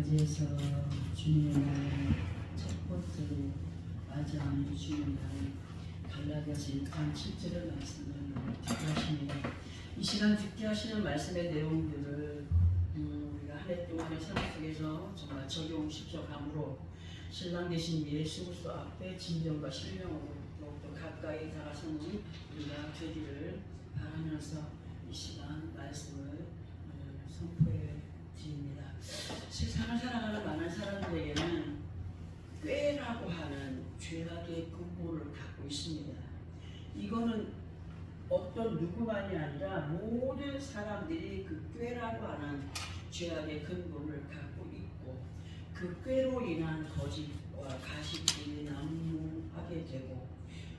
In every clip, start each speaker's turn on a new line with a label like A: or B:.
A: 맞이해서 주님의 첫 번째 맞이하는 주님의 갈라디아서 1장 7절의 말씀을 듣게 하십니다. 이 시간 듣게 하시는 말씀의 내용들을 우리가 한 해 동안의 삶 속에서 정말 적용시켜 감으로 신랑 되신 예수 그리스도 앞에 진정과 신령으로 더욱더 가까이 다가서는 우리가 되기를 바라면서 이 시간 말씀을 선포해 드립니다. 세상을 살아가는 많은 사람들에게는 꾀라고 하는 죄악의 근본을 갖고 있습니다. 이거는 어떤 누구만이 아니라 모든 사람들이 그 꾀라고 하는 죄악의 근본을 갖고 있고, 그 꾀로 인한 거짓과 가식이 난무하게 되고,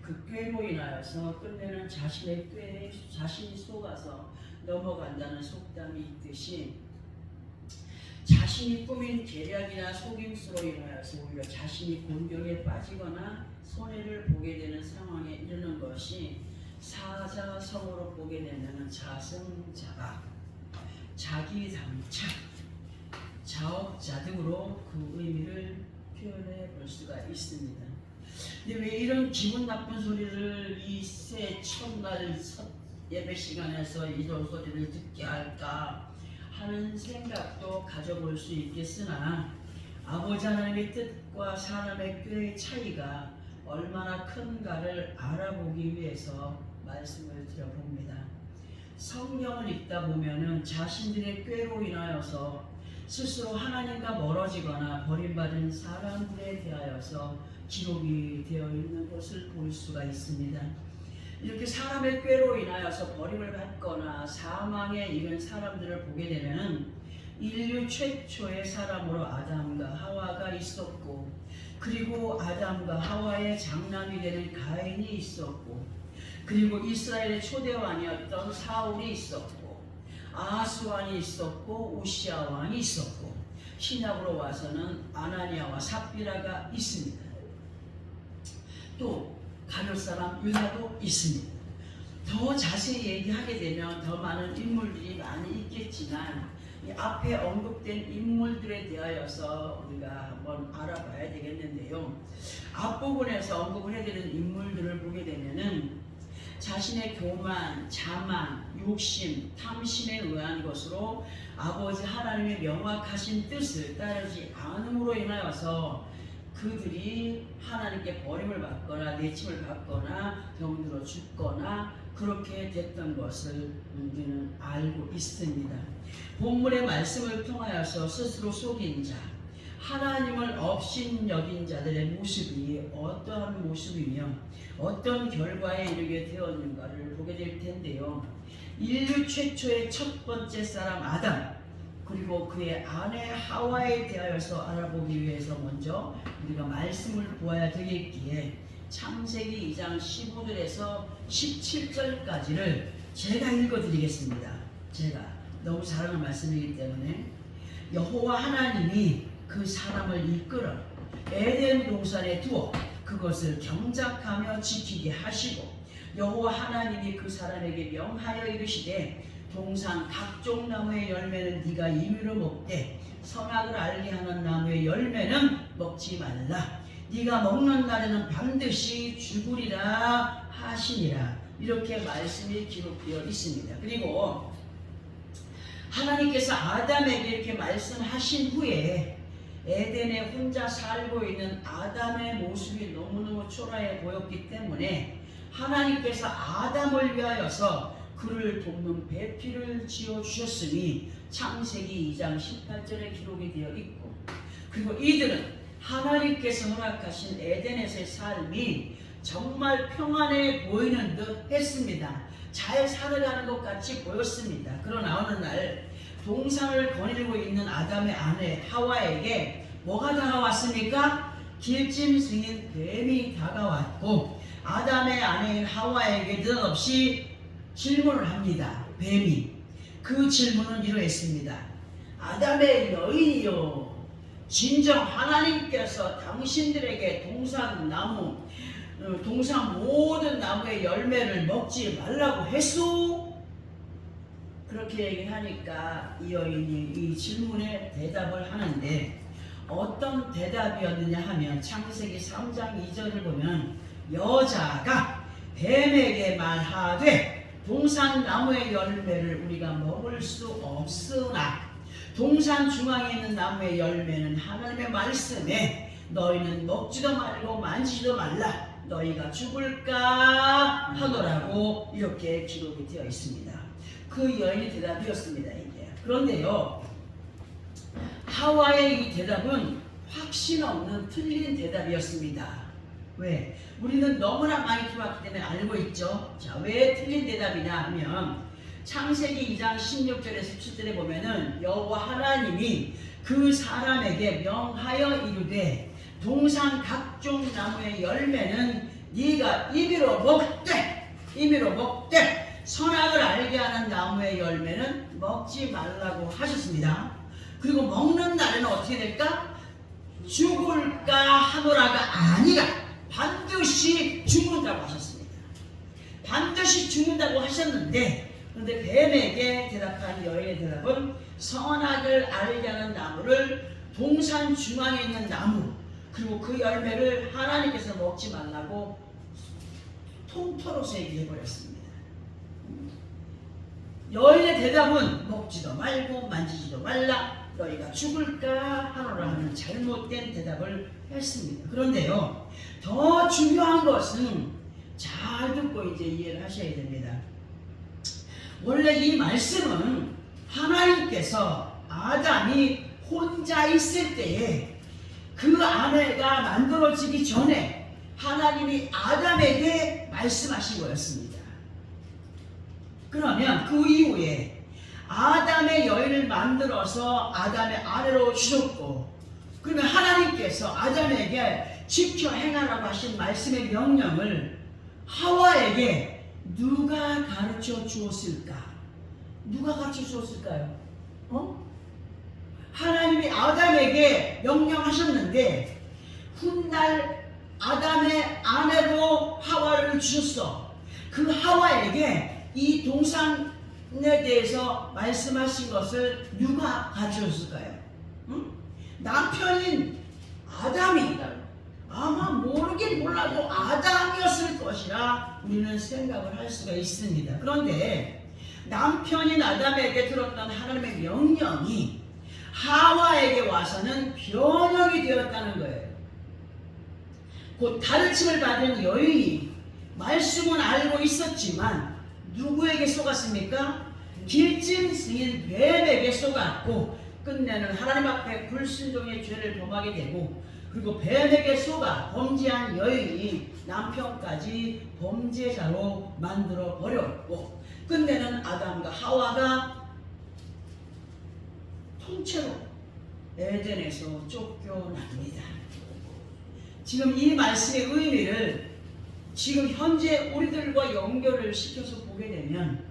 A: 그 꾀로 인하여서 끝내는 자신의 꾀에 자신이 속아서 넘어간다는 속담이 있듯이, 자신이 꾸민 계략이나 속임수로 인하여서 오히려 자신이 곤경에 빠지거나 손해를 보게 되는 상황에 이르는 것이 사자성어로 보게 되면 자승자박, 자기당착, 자업자 등으로 그 의미를 표현해 볼 수가 있습니다. 근데 왜 이런 기분 나쁜 소리를 이 새 첫날 예배 시간에서 이런 소리를 듣게 할까 하는 생각도 가져볼 수 있겠으나, 아버지 하나님의 뜻과 사람의 꾀의 차이가 얼마나 큰가를 알아보기 위해서 말씀을 드려봅니다. 성경을 읽다 보면은 자신들의 꾀로 인하여서 스스로 하나님과 멀어지거나 버림받은 사람들에 대하여서 기록이 되어 있는 것을 볼 수가 있습니다. 이렇게 사람의 꾀로 인하여서 버림을 받거나 사망에 이른 사람들을 보게 되면 인류 최초의 사람으로 아담과 하와가 있었고, 그리고 아담과 하와의 장남이 되는 가인이 있었고, 그리고 이스라엘의 초대 왕이었던 사울이 있었고, 아하스 왕이 있었고, 우시아 왕이 있었고, 신약으로 와서는 아나니아와 삽비라가 있습니다. 또 가룟 사람 유다도 있습니다. 더 자세히 얘기하게 되면 더 많은 인물들이 많이 있겠지만, 이 앞에 언급된 인물들에 대하여서 우리가 한번 알아봐야 되겠는데요. 앞부분에서 언급을 해드리는 인물들을 보게 되면은 자신의 교만, 자만, 욕심, 탐심에 의한 것으로 아버지 하나님의 명확하신 뜻을 따르지 않음으로 인하여서 그들이 하나님께 버림을 받거나 내침을 받거나 병들어 죽거나 그렇게 됐던 것을 우리는 알고 있습니다. 본문의 말씀을 통하여서 스스로 속인 자, 하나님을 업신여긴 자들의 모습이 어떠한 모습이며 어떤 결과에 이르게 되었는가를 보게 될 텐데요. 인류 최초의 첫 번째 사람 아담, 그리고 그의 아내 하와에 대하여서 알아보기 위해서 먼저 우리가 말씀을 보아야 되겠기에 창세기 2장 15절에서 17절까지를 제가 읽어드리겠습니다. 제가 너무 잘하는 말씀이기 때문에, 여호와 하나님이 그 사람을 이끌어 에덴 동산에 두어 그것을 경작하며 지키게 하시고, 여호와 하나님이 그 사람에게 명하여 이르시되, 동산 각종 나무의 열매는 네가 임의로 먹되 선악을 알게 하는 나무의 열매는 먹지 말라. 네가 먹는 날에는 반드시 죽으리라 하시니라. 이렇게 말씀이 기록되어 있습니다. 그리고 하나님께서 아담에게 이렇게 말씀하신 후에 에덴에 혼자 살고 있는 아담의 모습이 너무너무 초라해 보였기 때문에 하나님께서 아담을 위하여서 그를 돕는 배필을 지어주셨으니 창세기 2장 18절에 기록이 되어 있고, 그리고 이들은 하나님께서 허락하신 에덴에서의 삶이 정말 평안해 보이는 듯 했습니다. 잘 살아가는 것 같이 보였습니다. 그러나 어느 날 동산을 거닐고 있는 아담의 아내 하와에게 뭐가 다가왔습니까? 길짐승인 뱀이 다가왔고, 아담의 아내인 하와에게 느닷없이 질문을 합니다. 뱀이. 그 질문은 이러했습니다. 아담의 여인이여, 진정 하나님께서 당신들에게 동산 모든 나무의 열매를 먹지 말라고 했소? 그렇게 얘기하니까 이 여인이 이 질문에 대답을 하는데 어떤 대답이었느냐 하면 창세기 3장 2절을 보면 여자가 뱀에게 말하되 동산 나무의 열매를 우리가 먹을 수 없으나 동산 중앙에 있는 나무의 열매는 하나님의 말씀에 너희는 먹지도 말고 만지지도 말라 너희가 죽을까 하더라고 이렇게 기록이 되어 있습니다. 그 여인의 대답이었습니다. 이게. 그런데요 하와의 이 대답은 확신 없는 틀린 대답이었습니다. 왜? 우리는 너무나 많이 들어왔기 때문에 알고 있죠. 자, 왜 틀린 대답이냐 하면 창세기 2장 16절에 17절에 보면은 여호와 하나님이 그 사람에게 명하여 이르되 동산 각종 나무의 열매는 네가 임의로 먹되 선악을 알게 하는 나무의 열매는 먹지 말라고 하셨습니다. 그리고 먹는 날에는 어떻게 될까? 죽을까 하노라가 아니라 반드시 죽는다고 하셨습니다. 반드시 죽는다고 하셨는데 그런데 뱀에게 대답한 여인의 대답은 선악을 알게 하는 나무를 동산 중앙에 있는 나무 그리고 그 열매를 하나님께서 먹지 말라고 통틀어서 얘기해버렸습니다. 여인의 대답은 먹지도 말고 만지지도 말라 너희가 죽을까 하노라 하는 잘못된 대답을 했습니다. 그런데요 더 중요한 것은 잘 듣고 이제 이해를 하셔야 됩니다. 원래 이 말씀은 하나님께서 아담이 혼자 있을 때에 그 아내가 만들어지기 전에 하나님이 아담에게 말씀하신 거였습니다. 그러면 그 이후에 아담의 여인을 만들어서 아담의 아내로 주셨고 그러면 하나님께서 아담에게 지켜 행하라고 하신 말씀의 명령을 하와에게 누가 가르쳐 주었을까? 누가 가르쳐 주었을까요? 하나님이 아담에게 명령하셨는데 훗날 아담의 아내로 하와를 주셨어. 그 하와에게 이 동산에 대해서 말씀하신 것을 누가 가르쳐줬을까요? 남편인 아담이 아마 모르긴 몰라도 아담이었을 것이라 우리는 생각을 할 수가 있습니다. 그런데 남편인 아담에게 들었던 하나님의 명령이 하와에게 와서는 변형이 되었다는 거예요. 곧 가르침을 받은 여인이 말씀은 알고 있었지만 누구에게 속았습니까? 길짐 승인 뱀에게 속았고 끝내는 하나님 앞에 불순종의 죄를 범하게 되고 그리고 뱀에게 속아 범죄한 여인이 남편까지 범죄자로 만들어 버렸고 끝내는 아담과 하와가 통째로 에덴에서 쫓겨납니다. 지금 이 말씀의 의미를 지금 현재 우리들과 연결을 시켜서 보게 되면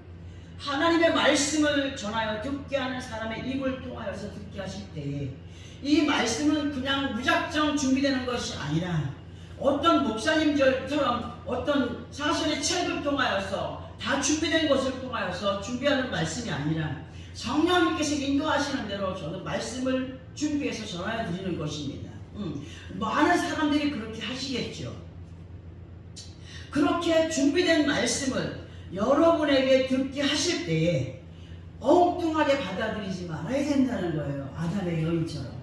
A: 하나님의 말씀을 전하여 듣게 하는 사람의 입을 통하여서 듣게 하실 때에 이 말씀은 그냥 무작정 준비되는 것이 아니라 어떤 목사님들처럼 어떤 사설의 책을 통하여서 다 준비된 것을 통하여서 준비하는 말씀이 아니라 성령님께서 인도하시는 대로 저는 말씀을 준비해서 전하여 드리는 것입니다. 많은 사람들이 그렇게 하시겠죠. 그렇게 준비된 말씀을 여러분에게 듣게 하실 때에 엉뚱하게 받아들이지 말아야 된다는 거예요. 아담의 여인처럼.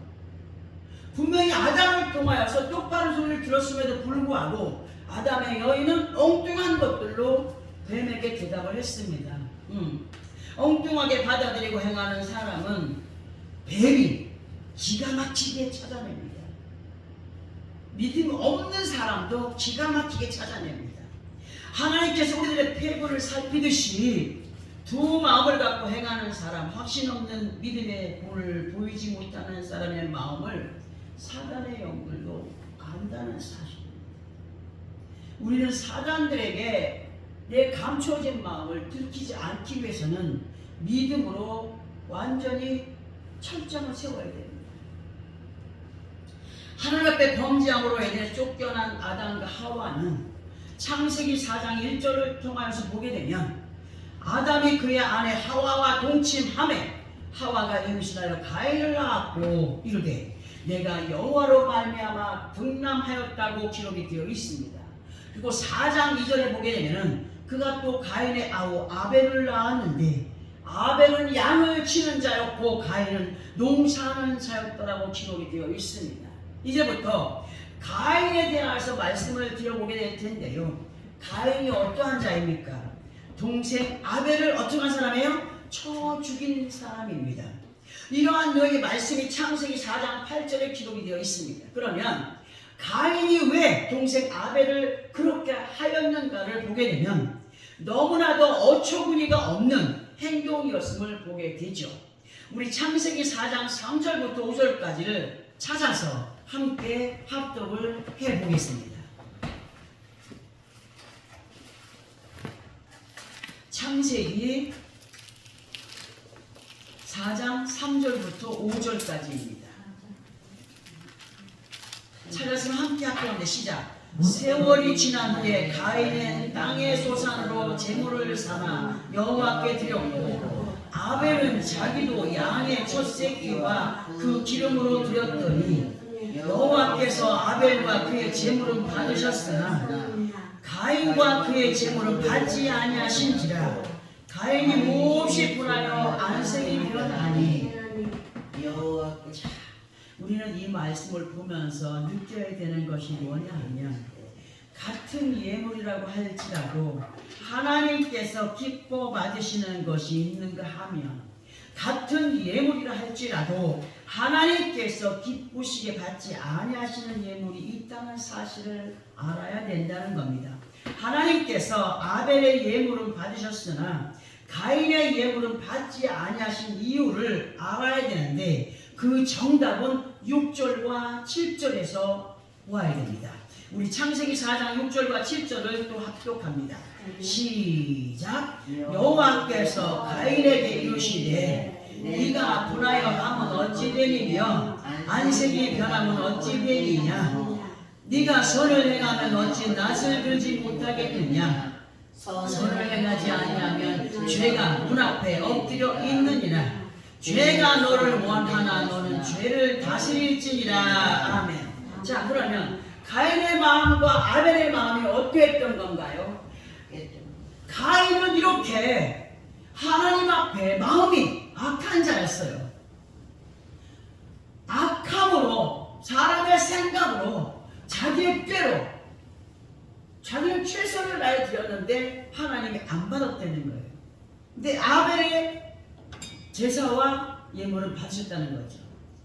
A: 분명히 아담을 통하여서 똑바른 소리를 들었음에도 불구하고 아담의 여인은 엉뚱한 것들로 뱀에게 대답을 했습니다. 엉뚱하게 받아들이고 행하는 사람은 뱀이 기가 막히게 찾아냅니다. 믿음 없는 사람도 기가 막히게 찾아냅니다. 하나님께서 우리들의 폐부를 살피듯이 두 마음을 갖고 행하는 사람, 확신 없는 믿음의 본을 보이지 못하는 사람의 마음을 사단의 영들도 안다는 사실입니다. 우리는 사단들에게 내 감춰진 마음을 들키지 않기 위해서는 믿음으로 완전히 철장을 세워야 됩니다. 하나님 앞에 범죄함으로 인해 쫓겨난 아담과 하와는 창세기 4장 1절을 통하여서 보게 되면 아담이 그의 아내 하와와 동침하매 하와가 임신하여 가인을 낳았고 이르되 내가 여호와로 말미암아 등남하였다고 기록이 되어 있습니다. 그리고 4장 2절에 보게 되면은 그가 또 가인의 아우 아벨을 낳았는데 아벨은 양을 치는 자였고 가인은 농사하는 자였더라고 기록이 되어 있습니다. 이제부터 가인에 대해서 말씀을 드려보게 될 텐데요. 가인이 어떠한 자입니까? 동생 아벨을 어떠한 사람이에요? 쳐 죽인 사람입니다. 이러한 너의 말씀이 창세기 4장 8절에 기록이 되어 있습니다. 그러면 가인이 왜 동생 아벨을 그렇게 하였는가를 보게 되면 너무나도 어처구니가 없는 행동이었음을 보게 되죠. 우리 창세기 4장 3절부터 5절까지를 찾아서 함께 합독을 해보겠습니다. 창세기 4장 3절부터 5절까지입니다. 찾았으면 함께 합독하는데 시작. 세월이 지난 후에 가인은 땅의 소산으로 제물을 삼아 여호와께 드렸고 아벨은 자기도 양의 첫 새끼와 그 기름으로 드렸더니 여호와께서 아벨과 그의 제물은 받으셨으나 가인과 그의 제물은 받지 아니하신지라. 가인이 몹시 분하여 안색이 변하니 여호와께서. 우리는 이 말씀을 보면서 느껴야 되는 것이 뭐냐 하면 같은 예물이라고 할지라도 하나님께서 기뻐 받으시는 것이 있는가 하면 같은 예물이라 할지라도 하나님께서 기쁘시게 받지 아니하시는 예물이 있다는 사실을 알아야 된다는 겁니다. 하나님께서 아벨의 예물은 받으셨으나 가인의 예물은 받지 아니하신 이유를 알아야 되는데 그 정답은 6절과 7절에서 보아야 됩니다. 우리 창세기 4장 6절과 7절을 또 합독합니다. 시작. 여호와께서 가인에게 이르시되 네가 분하여 함은 어찌 되리며 안색이 변함은 어찌 되리냐. 네가 선을 행하면 어찌 낯을 들지 못하겠느냐. 선을 행하지 아니하면 죄가 눈앞에 엎드려 있느니라. 죄가 너를 원하나 너는 죄를 다스릴지니라. 아멘. 자, 그러면 가인의 마음과 아벨의 마음이 어땠던 건가요? 가인은 이렇게 하나님 앞에 마음이 악한 자였어요. 악함으로, 사람의 생각으로, 자기의 꾀로 자기는 최선을 다해 드렸는데 하나님이 안 받았다는 거예요. 근데 아벨의 제사와 예물은 받으셨다는 거죠.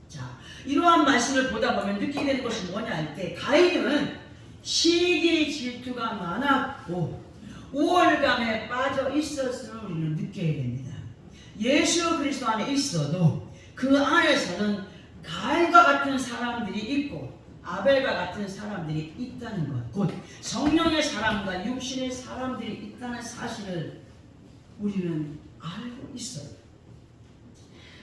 A: 자, 이러한 말씀을 보다 보면 느끼게 되는 것이 뭐냐 할 때 가인은 시기 질투가 많았고 우월감에 빠져 있었음을 우리는 느껴야 됩니다. 예수 그리스도 안에 있어도 그 안에서는 가인과 같은 사람들이 있고 아벨과 같은 사람들이 있다는 것, 곧 성령의 사람과 육신의 사람들이 있다는 사실을 우리는 알고 있어요.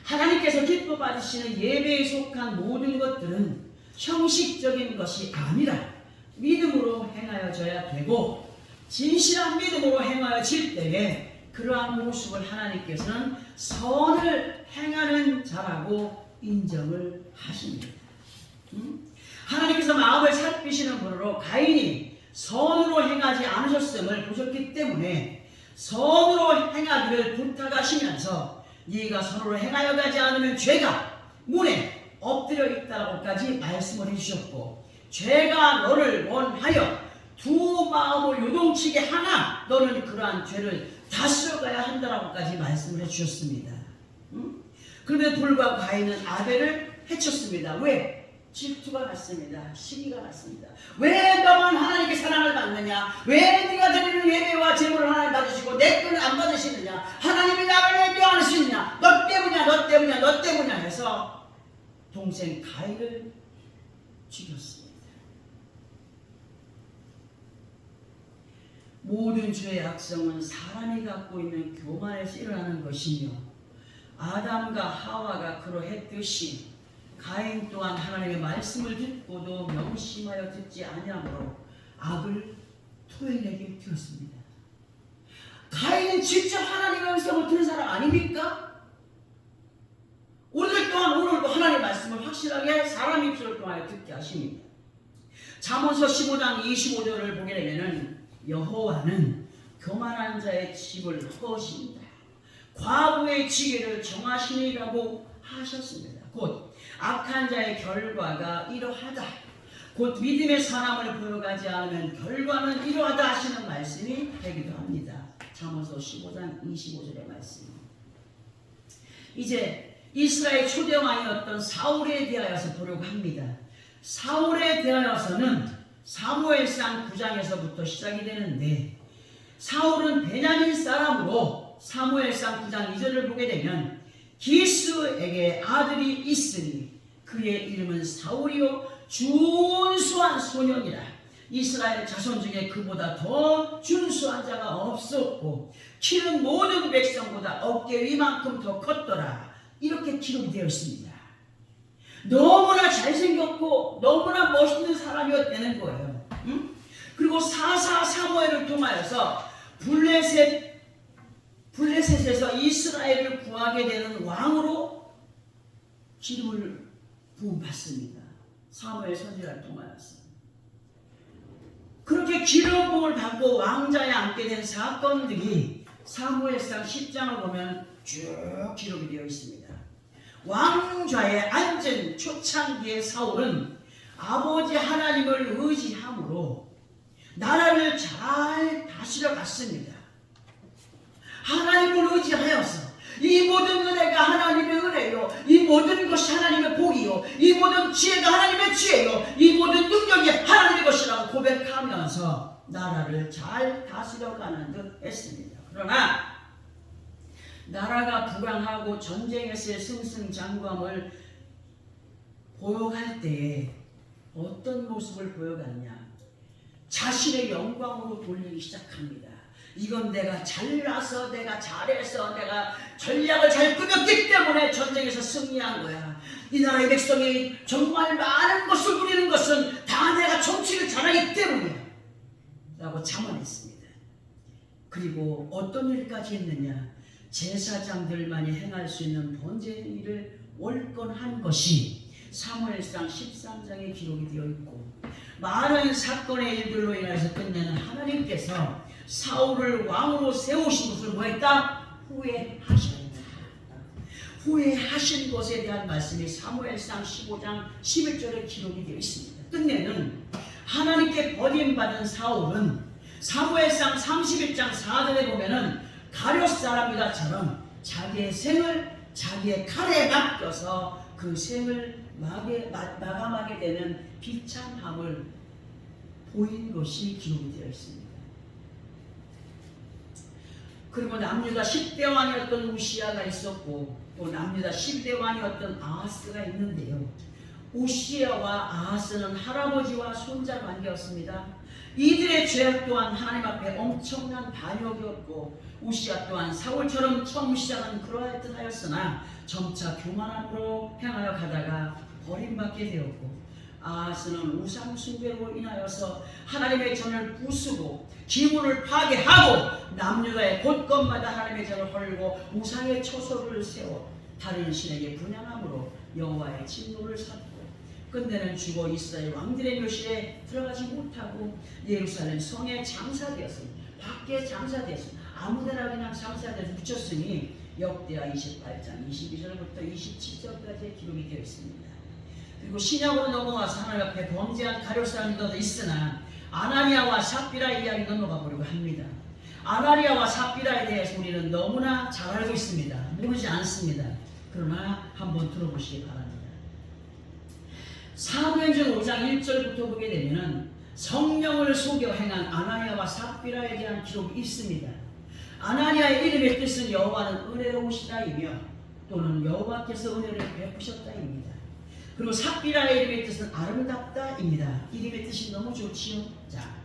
A: 하나님께서 기뻐 받으시는 예배에 속한 모든 것들은 형식적인 것이 아니라 믿음으로 행하여져야 되고 진실한 믿음으로 행하여질 때에 그러한 모습을 하나님께서는 선을 행하는 자라고 인정을 하십니다. 하나님께서 마음을 살피시는 분으로 가인이 선으로 행하지 않으셨음을 보셨기 때문에 선으로 행하기를 부탁하시면서 네가 선으로 행하여 가지 않으면 죄가 문에 엎드려 있다고까지 말씀을 해주셨고 죄가 너를 원하여 두 마음을 요동치게 하나 너는 그러한 죄를 다스려가야 한다고까지 말씀을 해주셨습니다. 그럼에도 불구하고 가인은 아벨을 해쳤습니다. 왜? 질투가 났습니다. 시기가 났습니다. 왜 너만 하나님께 사랑을 받느냐? 왜 네가 드리는 예배와 제물을 하나님 받으시고 내 거는 안 받으시느냐? 하나님이 나를 왜 안 하시느냐? 너 때문이야, 너 때문이야, 너 때문이야 해서 동생 가인을 죽였습니다. 모든 죄의 악성은 사람이 갖고 있는 교만에서 일어나는 것이며 아담과 하와가 그러했듯이 가인 또한 하나님의 말씀을 듣고도 명심하여 듣지 아니하므로 악을 토해내게 되었습니다. 가인은 직접 하나님의 음성을 들은 사람 아닙니까? 우리들 또한 오늘도 하나님의 말씀을 확실하게 사람 입술을 통하여 듣게 하십니다. 잠언서 15장 25절을 보게 되면은 여호와는 교만한 자의 집을 허십니다. 과부의 지혜를 정하시니라고 하셨습니다. 곧 악한 자의 결과가 이러하다. 곧 믿음의 사람을 보여가지 않으면 결과는 이러하다 하시는 말씀이 되기도 합니다. 잠언서 15장 25절의 말씀. 이제 이스라엘 초대 왕이었던 사울에 대하여서 보려고 합니다. 사울에 대하여서는 사무엘상 9장에서부터 시작이 되는데, 사울은 베냐민 사람으로 사무엘상 9장 2절을 보게 되면 기스에게 아들이 있으니 그의 이름은 사울이요 준수한 소년이라. 이스라엘 자손 중에 그보다 더 준수한 자가 없었고 키는 모든 백성보다 어깨 위만큼 더 컸더라. 이렇게 기록이 되어 있습니다. 너무나 잘생겼고 너무나 멋있는 사람이었다는 거예요. 그리고 사사 사무엘을 통하여서 블레셋에서 이스라엘을 구하게 되는 왕으로 기름을 부음받습니다. 사무엘 선지자를 통하여서. 그렇게 기름 부음을 받고 왕자에 앉게 된 사건들이 사무엘상 10장을 보면 쭉 기록이 되어 있습니다. 왕좌에 앉은 초창기의 사울은 아버지 하나님을 의지함으로 나라를 잘 다스려 갔습니다. 하나님을 의지하여서 이 모든 은혜가 하나님의 은혜요, 이 모든 것이 하나님의 복이요, 이 모든 지혜가 하나님의 지혜요, 이 모든 능력이 하나님의 것이라고 고백하면서 나라를 잘 다스려가는 듯 했습니다. 그러나 나라가 불황하고 전쟁에서의 승승장구함을 보여갈 때에 어떤 모습을 보여갔냐? 자신의 영광으로 돌리기 시작합니다. 이건 내가 잘나서, 내가 잘해서, 내가 전략을 잘 꾸몄기 때문에 전쟁에서 승리한 거야. 이 나라의 백성이 정말 많은 것을 누리는 것은 다 내가 정치를 잘하기 때문이야 라고 자만했습니다. 그리고 어떤 일까지 했느냐? 제사장들만이 행할 수 있는 번제 행위를 월권한 것이 사무엘상 13장에 기록이 되어 있고, 많은 사건의 일들로 인해서 끝내는 하나님께서 사울을 왕으로 세우신 것을 뭐했다? 후회하셨다. 후회하신 것에 대한 말씀이 사무엘상 15장 11절에 기록이 되어 있습니다. 끝내는 하나님께 버림받은 사울은 사무엘상 31장 4절에 보면은 가룟 사람이다처럼 자기의 생을 자기의 칼에 맡겨서 그 생을 마감하게 되는 비참함을 보인 것이 기록이 되어 있습니다. 그리고 남유다 10대 왕이었던 우시아가 있었고, 또 남유다 10대 왕이었던 아하스가 있는데요. 우시아와 아하스는 할아버지와 손자 관계였습니다. 이들의 죄악 또한 하나님 앞에 엄청난 반역이었고, 우시아 또한 사울처럼 처음 시작은 그러할 듯 하였으나 점차 교만함으로 향하여 가다가 버림받게 되었고, 아하스는 우상 숭배로 인하여서 하나님의 전을 부수고 기문을 파괴하고 남유다의 곳곳마다 하나님의 전을 헐고 우상의 처소를 세워 다른 신에게 분양함으로 여호와의 진노를 샀고, 끝내는 죽어 이스라엘 왕들의 묘실에 들어가지 못하고 예루살렘 성에 장사되었으니, 밖에 장사되었으니, 아무데나 그냥 장사돼서 묻혔으니 역대하 28장 22절부터 27절까지 기록이 되어 있습니다. 그리고 신약으로 넘어와서 하나님 앞에 범죄한 가룟 사람들도 있으나 아나니아와 삽비라 이야기 넘어가 보려고 합니다. 아나니아와 삽비라에 대해서 우리는 너무나 잘 알고 있습니다. 모르지 않습니다. 그러나 한번 들어보시기 바랍니다. 사도행전 5장 1절부터 보게 되면 성령을 속여 행한 아나니아와 삽비라에 대한 기록이 있습니다. 아나니아의 이름의 뜻은 여호와는 은혜로우시다이며 또는 여호와께서 은혜를 베푸셨다입니다. 그리고 삽비라의 이름의 뜻은 아름답다입니다. 이름의 뜻이 너무 좋지요. 자,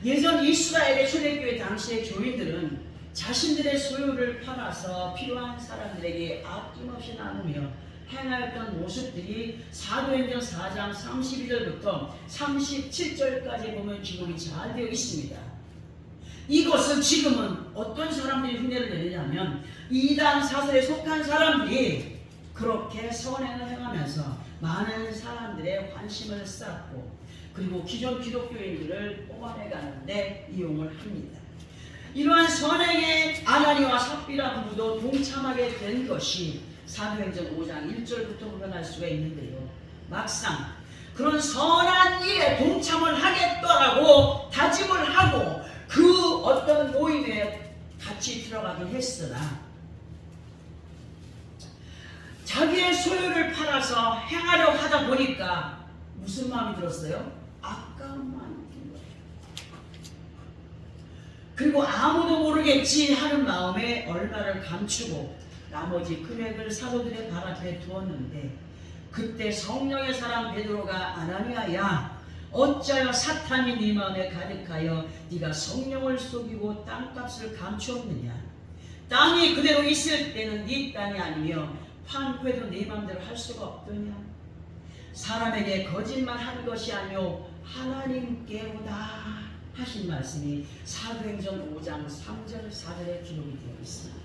A: 예전 이스라엘의 초대교회 당시의 교인들은 자신들의 소유를 팔아서 필요한 사람들에게 아낌없이 나누며 행하였던 모습들이 사도행전 4장 32절부터 37절까지 보면 기록이 잘 되어 있습니다. 이것은 지금은 어떤 사람들이 흉내를 내느냐면 이단 사설에 속한 사람들이 그렇게 선행을 행하면서 많은 사람들의 관심을 쌓고 그리고 기존 기독교인들을 뽑아내 가는데 이용을 합니다. 이러한 선행에 아나니와 삽비라 부부도 동참하게 된 것이 사도행전 5장 1절부터 보면 알 수가 있는데요. 막상 그런 선한 일에 동참을 하겠다라고 다짐을 하고 그 어떤 모임에 같이 들어가긴 했으나 자기의 소유를 팔아서 행하려고 하다 보니까 무슨 마음이 들었어요? 아까운 마음이 든 거예요. 그리고 아무도 모르겠지 하는 마음에 얼마를 감추고 나머지 금액을 사도들의 발 앞에 두었는데 그때 성령의 사람 베드로가 아나니아야 어찌하여 사탄이 네 마음에 가득하여 네가 성령을 속이고 땅값을 감추었느냐. 땅이 그대로 있을 때는 네 땅이 아니며 판후에도 네 마음대로 할 수가 없더냐. 사람에게 거짓말한 것이 아니오 하나님께로다 하신 말씀이 사도행전 5장 3절 4절에 기록이 되어 있습니다.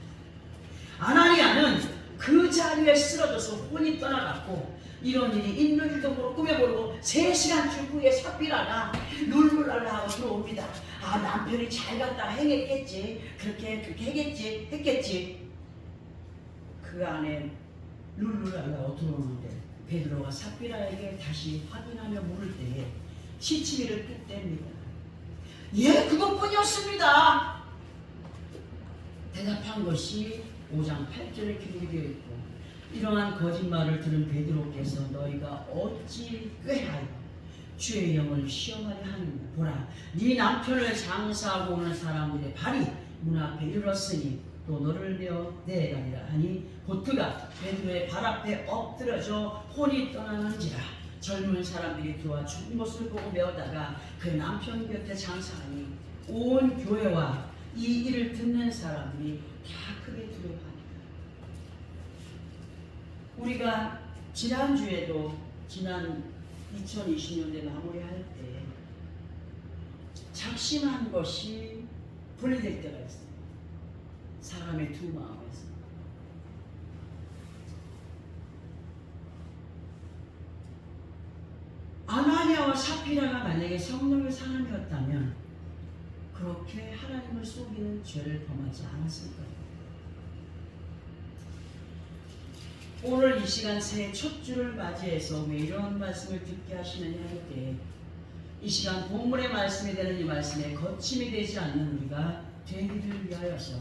A: 아나니아는 그 자리에 쓰러져서 혼이 떠나갔고 이런 일이 있는지도 모르고 꿈에 모르고 3시간쯤 후에 삽비라가 룰루랄라 하고 들어옵니다. 아, 남편이 잘 갔다 행했겠지, 그렇게 했겠지. 그 안에 룰루랄라 하고 들어오는데 베드로가 삽비라에게 다시 확인하며 물을 때에 시치미를 뜯댑니다. 예, 그것뿐이었습니다. 대답한 것이 5장 8절에 기록이 되어 있고 이러한 거짓말을 들은 베드로께서 너희가 어찌 꾀하여 주의 영을 시험하려 하느냐. 보라, 네 남편을 장사하고 오는 사람들의 발이 문 앞에 이르렀으니 또 너를 내가리라 하니 곧 그가 베드로의 발 앞에 엎드려져 혼이 떠나는지라. 젊은 사람들이 그와 죽은 것을 보고 메어다가 그 남편 곁에 장사하니 온 교회와 이 일을 듣는 사람들이 다 크게 두려워합니다. 우리가 지난주에도 지난 2020년대 마무리할 때 작심한 것이 분리될 때가 있어요. 사람의 두 마음에서. 아나니아와 삽비라가 만약에 성령의 사람이었다면 그렇게 하나님을 속이는 죄를 범하지 않았을 거예요. 오늘 이 시간 새해 첫 주를 맞이해서 왜 이런 말씀을 듣게 하시느냐 할 때 이 시간 본문의 말씀이 되는 이 말씀에 거침이 되지 않는 우리가 되기를 위하여서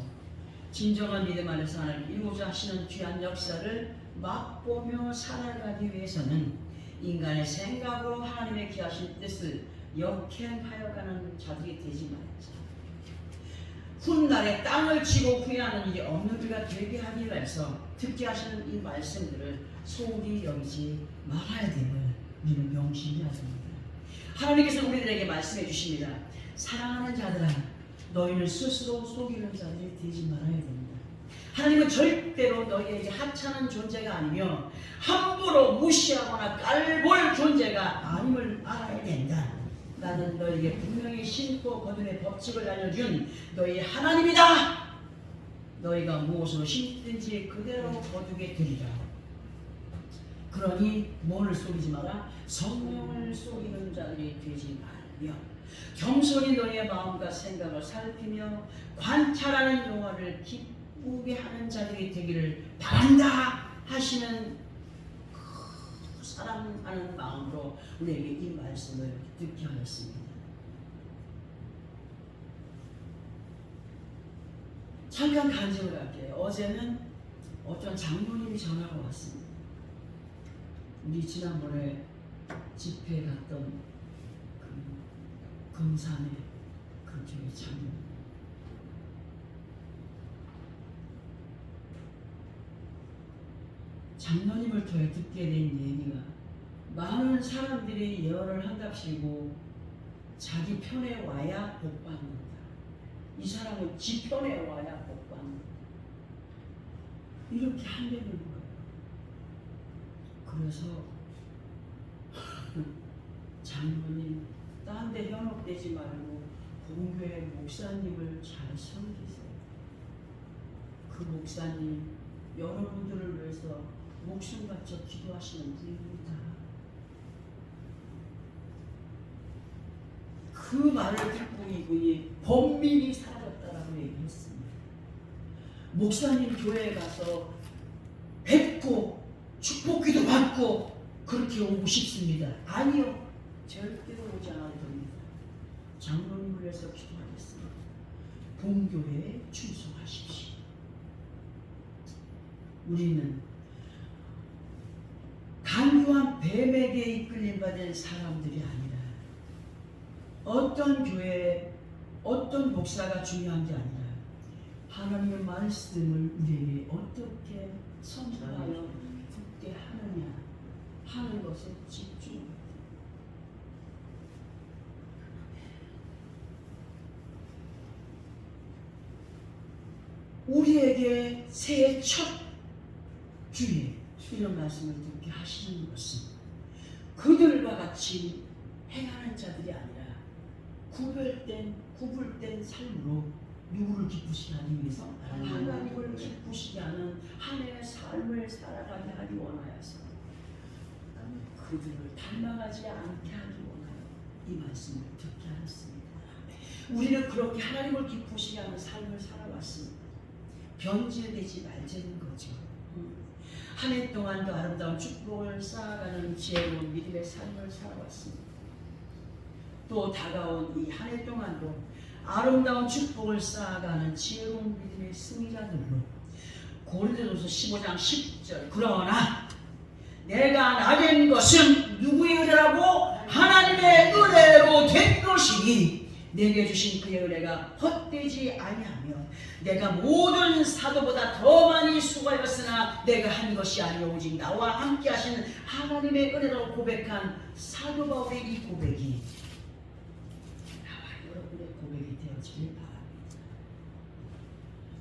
A: 진정한 믿음 안에서 하나님 이루고자 하시는 귀한 역사를 맛보며 살아가기 위해서는 인간의 생각으로 하나님의 귀하신 뜻을 역행하여 가는 자들이 되지 말자. 훗날에 땅을 치고 후회하는 일이 없는 우리가 되게 하기 위해서 듣게 하시는 이 말씀들을 소홀히 여기지 말아야 됨을 우리는 명심해야 됩니다. 하나님께서 우리들에게 말씀해 주십니다. 사랑하는 자들아, 너희는 스스로 속이는 자들이 되지 말아야 됩니다. 하나님은 절대로 너희에게 하찮은 존재가 아니며 함부로 무시하거나 깔볼 존재가 아님을 알아야 된다. 나는 너희에게 분명히 신고 거듭의 법칙을 알려준 너희 하나님이다. 너희가 무엇으로 심든지 그대로 거두게 되리라. 그러니 뭐를 속이지 마라? 성령을 속이는 자들이 되지 말며 겸손히 너희의 마음과 생각을 살피며 관찰하는 영화를 기쁘게 하는 자들이 되기를 바란다 하시는 사랑하는 마음으로 우리에게 이 말씀을 듣게 하였습니다. 잠깐 간증을 할게요. 어제는 어떤 장로님이 전화가 왔습니다. 우리 지난번에 집회 갔던 그 금산의 그쪽의 장로. 장로님을 통해 듣게 된 얘기가 많은 사람들이 예언을 한답시고 자기 편에 와야 복받는다. 이 사람은 지 편에 와야 복받는다. 이렇게 한다는 거예요. 그래서 장로님 딴 데 현혹되지 말고 본교회 목사님을 잘 섬기세요. 그 목사님 여러분들을 위해서 목숨 바쳐 기도하시는 분입니다. 그 말을 듣고 이분이 범민이 사라졌다라고 얘기했습니다. 목사님 교회에 가서 뵙고 축복기도 받고 그렇게 오고 싶습니다. 아니요, 절대로 오지 않아도 됩니다. 장로님을 위해서 기도하겠습니다. 본교회에 충성하십시오. 우리는 간교한 뱀에게 이끌림받은 사람들이 아니라 어떤 교회, 어떤 목사가 중요한 게 아니라 하나님의 말씀을 우리에게 어떻게 선포하여 듣게 하느냐 하는 것에 집중합니다. 우리에게 새해 첫 주에 이런 말씀을 듣게 하시는 것은 그들과 같이 행하는 자들이 아니라 구별된 삶으로 누구를 기쁘시게 하기 위해서 하나님을 기쁘시게 하는 한 해의 삶을 살아가게 하기 원하여서 그들을 닮아가지 않게 하기 원하여 이 말씀을 듣게 하였습니다. 우리는 그렇게 하나님을 기쁘시게 하는 삶을 살아왔습니다. 변질되지 말자는 거죠. 한 해 동안도 아름다운 축복을 쌓아가는 지혜로운 믿음의 삶을 살아왔습니다. 또 다가온 이 한 해 동안도 아름다운 축복을 쌓아가는 지혜로운 믿음의 승리자들로 고린도전서 15장 10절 그러나 내가 나된 것은 누구의 은혜라고? 하나님의 은혜로 된 것이니 내게 주신 그의 은혜가 헛되지 아니하며 내가 모든 사도보다 더 많이 수고하였으나 내가 한 것이 아니오 오직 나와 함께 하시는 하나님의 은혜라고 고백한 사도 바울의 이 고백이 나와 여러분의 고백이 되어지길 바랍니다.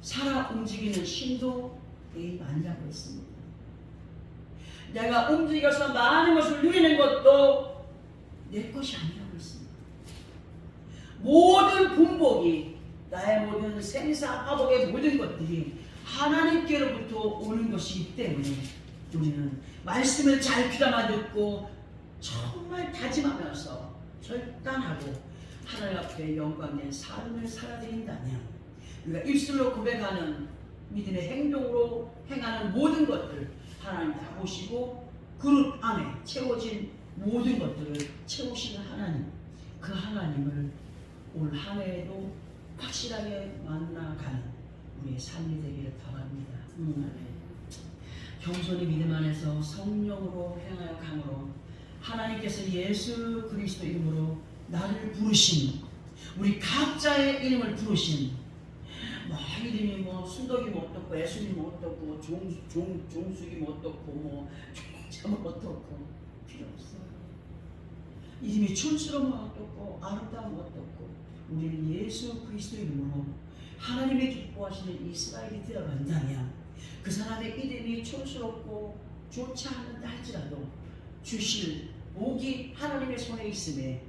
A: 살아 움직이는 신도 매일 많이 하고 있습니다. 내가 움직여서 많은 것을 누리는 것도 내 것이 아니라고 있습니다. 모든 분복이 나의 모든 생사화복의 모든 것들이 하나님께로부터 오는 것이기 때문에 우리는 말씀을 잘 귀담아 듣고 정말 다짐하면서 결단하고 하나님 앞에 영광된 삶을 살아드린다면 우리가 입술로 고백하는 믿음의 행동으로 행하는 모든 것들 하나님 다 보시고 그릇 안에 채워진 모든 것들을 채우시는 하나님, 그 하나님을 올 한 해에도 확실하게 만나가는 우리의 삶이 되기를 바랍니다. 겸손히 믿음 안에서 성령으로 행하여 감으로 하나님께서 예수 그리스도 이름으로 나를 부르신 우리 각자의 이름을 부르신 뭐 이름이 뭐 순덕이 뭐 어떻고 애순이 뭐 어떻고 종숙이 뭐 어떻고 뭐 종자 뭐 어떻고 필요 없어요. 이름이 촌스러운 뭐 어떻고 아름다운 뭐 어떻고 우리는 예수 그리스도 이름으로 하나님의 기뻐하시는 이스라엘이 되어간다면 그 사람의 이름이 촌스럽고 좋지 않는다 할지라도 주실 복이 하나님의 손에 있음에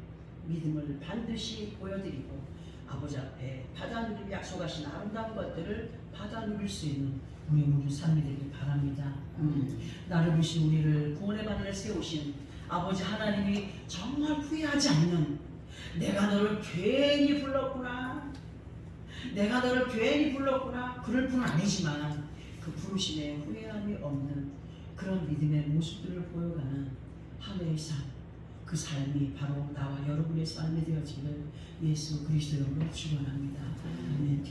A: 믿음을 반드시 보여드리고 아버지 앞에 받아 누릴 약속하신 아름다운 것들을 받아 누릴 수 있는 우리 모든 삶이 되길 바랍니다. 나를 부르신 우리를 구원의 바늘에 세우신 아버지 하나님이 정말 후회하지 않는 내가 너를 괜히 불렀구나 내가 너를 괜히 불렀구나 그럴 뿐 아니지만 그 부르심에 후회함이 없는 그런 믿음의 모습들을 보여가는 한 해의 삶, 그 삶이 바로 나와 여러분의 삶이 되어지기를 예수 그리스도 이름으로 축원합니다. 아멘.